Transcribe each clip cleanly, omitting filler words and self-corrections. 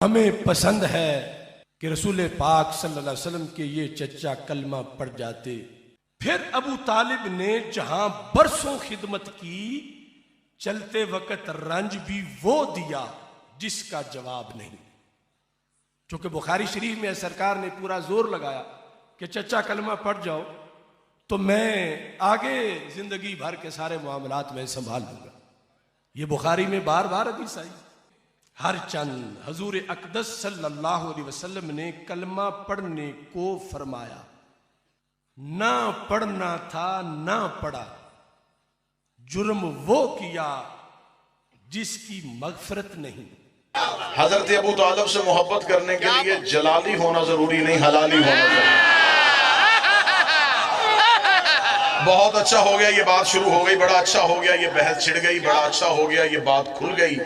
ہمیں پسند ہے کہ رسول پاک صلی اللہ علیہ وسلم کے یہ چچا کلمہ پڑھ جاتے. پھر ابو طالب نے جہاں برسوں خدمت کی، چلتے وقت رنج بھی وہ دیا جس کا جواب نہیں. چونکہ بخاری شریف میں سرکار نے پورا زور لگایا کہ چچا کلمہ پڑھ جاؤ تو میں آگے زندگی بھر کے سارے معاملات میں سنبھال لوں گا. یہ بخاری میں بار بار حدیث آئی. ہر چند حضور اقدس صلی اللہ علیہ وسلم نے کلمہ پڑھنے کو فرمایا، نہ پڑھنا تھا نہ پڑھا، جرم وہ کیا جس کی مغفرت نہیں. حضرت ابو طالب سے محبت کرنے کے لیے جلالی ہونا ضروری نہیں، حلالی ہونا ضروری. بہت اچھا ہو گیا یہ بات شروع ہو گئی، بڑا اچھا ہو گیا یہ بحث چھڑ گئی، بڑا اچھا ہو گیا یہ بات کھل گئی،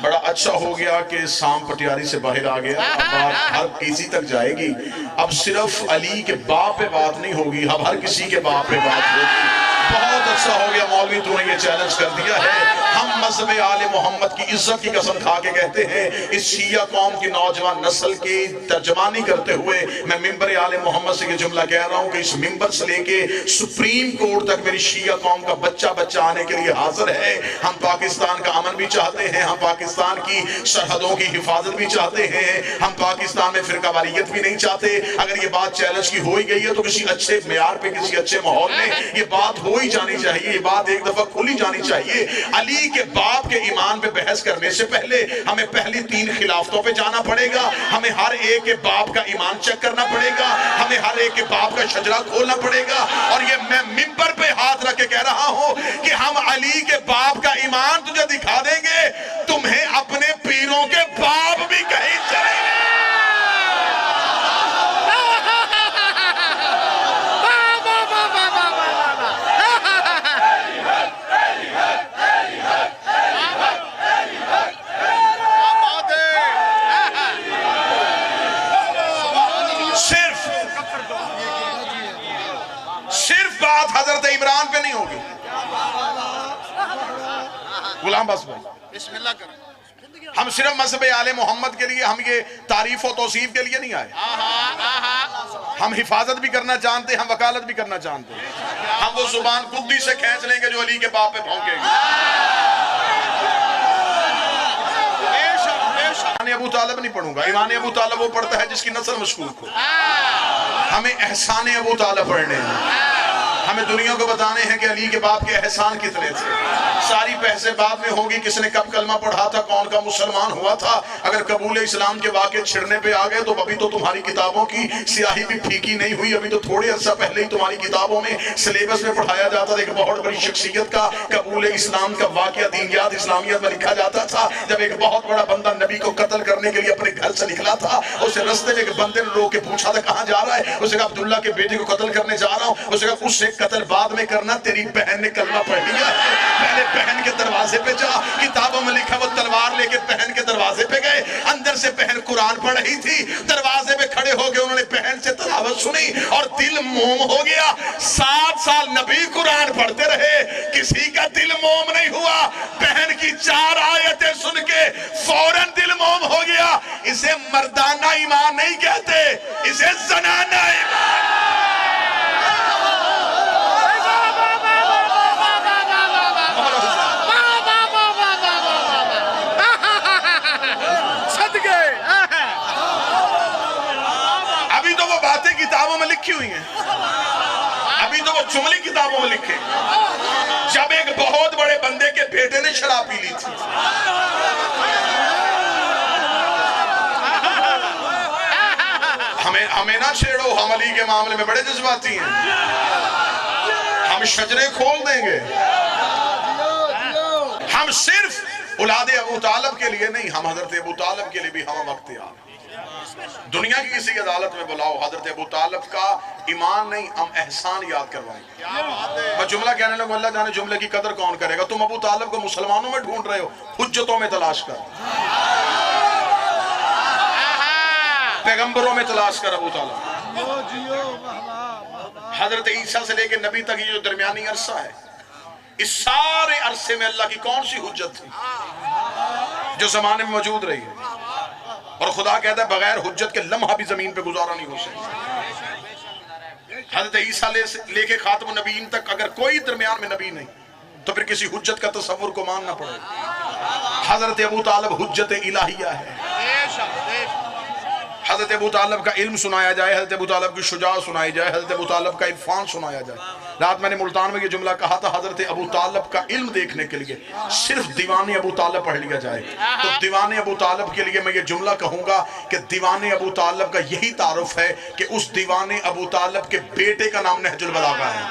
بڑا اچھا ہو گیا کہ سام پٹیاری سے باہر آ گیا. اب بات ہر کسی تک جائے گی. اب صرف علی کے باپ پہ بات نہیں ہوگی، اب ہر کسی کے باپ پہ بات ہوگی. بہت اچھا ہو گیا مولوی تو نے یہ چیلنج کر دیا ہے. ہم مذہب آل محمد کی عزت کی قسم کھا کے کہتے ہیں، اس شیعہ قوم کی نوجوان نسل کی ترجمانی کرتے ہوئے میں ممبر آل محمد سے یہ جملہ کہہ رہا ہوں کہ اس ممبر سے لے کے سپریم کورٹ تک میری شیعہ قوم کا بچہ آنے کے لیے حاضر ہے. ہم پاکستان کا امن بھی چاہتے ہیں، ہم پاکستان کی سرحدوں کی حفاظت بھی چاہتے ہیں، ہم پاکستان میں فرقہ واریت بھی نہیں چاہتے. اگر یہ بات چیلنج کی ہوئی گئی ہے تو کسی اچھے معیار پہ، کسی اچھے ماحول میں یہ بات ہو ہی جانی چاہیے، یہ بات ایک دفعہ کھلی جانی چاہیے. علی کے باپ کے ایمان پہ بحث کرنے سے پہلے ہمیں پہلی 3 خلافتوں پہ جانا پڑے گا. ہمیں ہر ایک کے باپ کا ایمان چیک کرنا پڑے گا، ہمیں ہر ایک کے باپ کا شجرہ کھولنا پڑے گا. اور یہ میں ممبر پہ ہاتھ رکھ کے کہہ رہا ہوں کہ ہم علی کے باپ کا ایمان تجھے دکھا دیں گے، تمہیں اپنے پیروں کے باپ بھی کہیں چلیں گے. صرف بات حضرت عمران پہ نہیں ہوگی. غلام بس بھائی بسم اللہ کریں. ہم صرف مذہب آل محمد کے لیے، ہم یہ تعریف و توصیف کے لیے نہیں آئے. ہم حفاظت بھی کرنا جانتے ہیں، ہم وکالت بھی کرنا جانتے ہیں. ہم وہ زبان خودی سے کھینچ لیں گے جو علی کے باپ پہ بھونکے گی. ایمان ابو طالب نہیں پڑھوں گا. ایمان ابو طالب وہ پڑھتا ہے جس کی نسل مشکوک ہو. ہمیں احسان ابو طالب پڑھنے ہیں. ہمیں دنیا کو بتانے ہیں کہ علی کے باپ کے احسان کتنے تھے. ساری بحثیں بعد میں ہوگی کس نے کب کلمہ پڑھا تھا، کون کا مسلمان ہوا تھا. اگر قبول اسلام کے واقعے چھڑنے پہ آ گئے تو ابھی تو تمہاری کتابوں کی سیاہی بھی پھیکی نہیں ہوئی. ابھی تو تھوڑے عرصہ پہلے ہی تمہاری کتابوں میں سلیبس میں پڑھایا جاتا تھا ایک بہت بڑی شخصیت کا قبول اسلام کا واقعہ دینیات اسلامیت میں لکھا جاتا تھا. جب ایک بہت بڑا بندہ نبی کو قتل کرنے کے لیے اپنے گھر سے نکلا تھا، اسے رستے میں ایک بندے نے روک کے پوچھا تھا کہاں جا رہا ہے. اسے کہا عبداللہ کے بیٹے کو قتل کرنے جا رہا ہوں. اسے کہا اس سے قتل بعد میں کرنا، تیری بہن نے کلمہ پڑھ لیا ہے، پہلے بہن کے دروازے پہ جا. کتابوں میں لکھا وہ تلوار لے کے بہن کے دروازے پہ گئے. اندر سے بہن قرآن پڑھ رہی تھی. دروازے پہ کھڑے ہو گئے، انہوں نے بہن سے تلاوت سنی اور دل موم ہو گیا. 7 سال نبی قرآن پڑھتے رہے، کسی کا دل موم نہیں ہوا. بہن کی 4 آیتیں سن کے فوراً دل موم ہو گیا. اسے مردانہ ایمان نہیں کہتے، اسے زنانہ ایمان. کتابوں میں لکھی ہوئی ہیں، ابھی تو وہ جملے کتابوں میں لکھے. جب ایک بہت بڑے بندے کے بیٹے نے شراب پی لی تھی، ہمیں نہ چھیڑو، ہم علی کے معاملے میں بڑے جذباتی ہیں. ہم شجرے کھول دیں گے. ہم صرف اولاد ابو طالب کے لیے نہیں، ہم حضرت ابو طالب کے لیے بھی ہم وقت آ. دنیا کی کسی عدالت میں بلاؤ، حضرت ابو طالب کا ایمان نہیں، ہم احسان یاد کروائیں گے. میں جملہ کہنے لگوں، اللہ جانے جملے کی قدر کون کرے گا. تم ابو طالب کو مسلمانوں میں ڈھونڈ رہے ہو، حجتوں میں تلاش کر، پیغمبروں میں تلاش کر. ابو طالب حضرت عیسیٰ سے لے کے نبی تک یہ جو درمیانی عرصہ ہے، اس سارے عرصے میں اللہ کی کون سی حجت تھی جو زمانے میں موجود رہی ہے؟ اور خدا کہتا ہے بغیر حجت کے لمحہ بھی زمین پہ گزارا نہیں ہو سکتا. حضرت عیسیٰ لے کے خاتم النبیین تک اگر کوئی درمیان میں نبی نہیں تو پھر کسی حجت کا تصور کو ماننا پڑے. حضرت ابو طالب حجت الہیہ ہے. حضرت ابو طالب کا علم سنایا جائے, حضرت ابو طالب کی شجاعت سنائی جائے, حضرت ابو طالب کا عرفان سنایا جائے. رات میں نے ملتان میں یہ جملہ کہا تھا, حضرت ابو طالب کا علم دیکھنے کے لیے صرف دیوان ابو طالب پڑھ لیا جائے. تو دیوان ابو طالب کے لیے میں یہ جملہ کہوں گا کہ دیوان ابو طالب کا یہی تعارف ہے کہ اس دیوان ابو طالب کے بیٹے کا نام نہج البلاغہ ہے.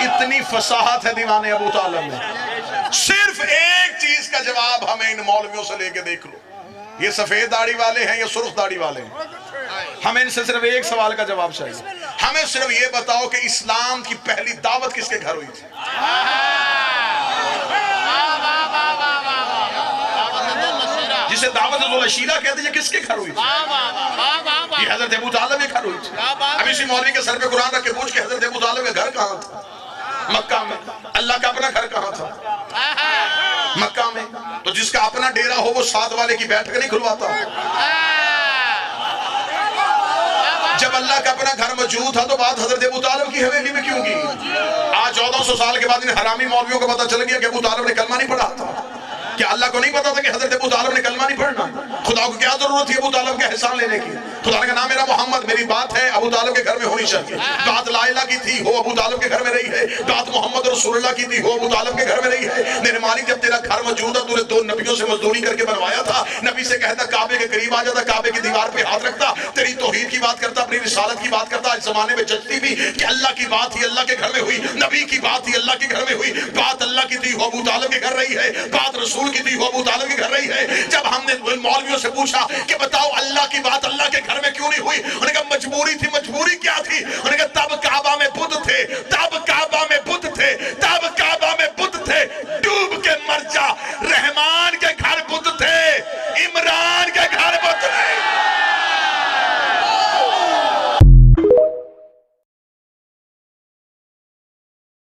اتنی فصاحت ہے دیوان ابو طالب میں. صرف ایک چیز کا جواب ہمیں ان مولویوں سے لے کے دیکھ لو, یہ سفید داڑھی والے ہیں یا سرخ داڑھی والے ہیں, ہمیں ان سے صرف ایک سوال کا جواب چاہیے. ہمیں صرف یہ بتاؤ کہ اسلام کی پہلی دعوت کس کے گھر ہوئی تھی؟ جسے دعوت ذوالعشیرہ کہتے ہیں, یہ کس کے گھر ہوئی تھی؟ یہ حضرت ابو طالب کے گھر ہوئی تھی. اب اسی مولوی کے سر پہ قرآن رکھ کے پوچھ کے حضرت ابو طالب کا گھر کہاں تھا؟ مکہ میں. اللہ کا اپنا گھر کہاں تھا؟ مکہ میں. تو جس کا اپنا ڈیرا ہو وہ ساتھ والے کی بیٹھ کے نہیں کھلواتا. جب اللہ کا اپنا گھر موجود تھا تو بات حضرت ابو طالب کی حویلی میں کیوں کی؟ آج 1400 سال کے بعد ان حرامی مولویوں کو پتہ چل گیا کہ ابو طالب نے کلمہ نہیں پڑھا تھا. کیا اللہ کو نہیں پتا تھا کہ حضرت ابو طالب نے کلمہ نہیں پڑھنا؟ خدا کو کیا ضرورت تھی ابو طالب کے احسان لینے کی؟ خدا نے کہا نام میرا محمد, میری بات ہے ابو طالب کے گھر میں ہونی چاہیے. بات لا الہ کی تھی, ہو ابو طالب کے گھر میں رہی ہے. بات محمد رسول اللہ کی تھی, ہو ابو طالب کے گھر میں رہی ہے. میرے مالک جب تیرا گھر موجود ہے, تو نے 2 نبیوں سے مزدوری کر کے بنوایا تھا. نبی سے کہتا کعبے کے قریب آ جاتا, کعبے کی دیوار پہ ہاتھ رکھتا, تیری توحید کی بات کرتا, اپنی رسالت کی بات کرتا. اس زمانے میں جچتی بھی کہ اللہ کی بات ہی اللہ کے گھر میں ہوئی, نبی کی بات ہی اللہ کے گھر میں ہوئی. بات اللہ کی تھی, ہو ابو طالب کے گھر رہی ہے. بات رسول کی تھی, ہو ابو طالب کے گھر رہی ہے. جب ہم نے مولویوں سے پوچھا کہ بتاؤ اللہ کی بات اللہ کے گھر میں کیوں نہیں ہوئی, انہوں نے کہا مجبوری تھی. مجبوری کیا تھی؟ انہوں نے کہا تب کعبہ میں بت